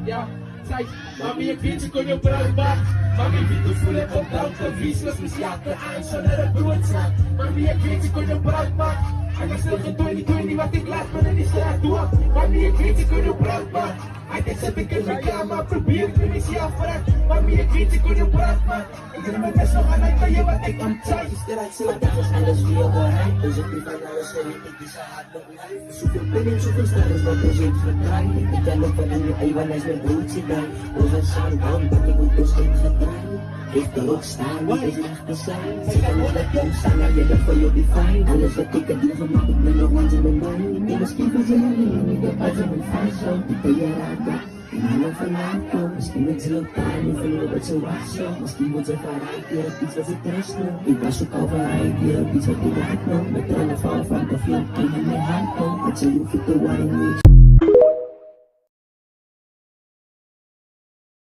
Ja, zij, mami, ik weet, je kon je bruikbaar. Mami, wie doet voelen op blanke vies, los mis jaken aan, zo naar de broodzaak. Mami, ik weet, je kon je bruikbaar. Hij was nog een 2020, wat ik laat me in die straat doen. Mami, ik weet, je kon je bruikbaar. Hij denkt dat ik in mijn kamer probeer, ik ben niet zo afvraag. Mami, ik weet, je kon je bruikbaar. Ik doe mijn best nog aan, ik kan je wat ik aan tijd. Is eruit, zo dat was alles wie je bereikt. Dus ik ben van alles gericht, ik is hard nog lijf. Zoveel penning, zoveel sterren, wat er zit verdraaid. Ik kan nog van in je eigen lijst met broodje bij. Onze zandbom, dat ik moet dus geen gedraaid. Ik wil ook staan, niet eens achter zijn. Ze kan nog dat jong staan, maar je dat voor jou be fine. Alles wat ik kan doen, gemaakt ik ben nog once in my mind. Ik misschien voor zijn alleen, niet op uit mijn fijn zo. Ik ben je raad, ik ben nog vanavond kom. Misschien met z'n elkaar, niet van jou wat ze was zo. Misschien moet ze verrijkt, hier op iets wat ik rest nog. Ik was ook al verrijkt, hier op iets wat ik waard nog. Met tranen van de film, in mijn hand kom. Het ze hoeft te worden niet.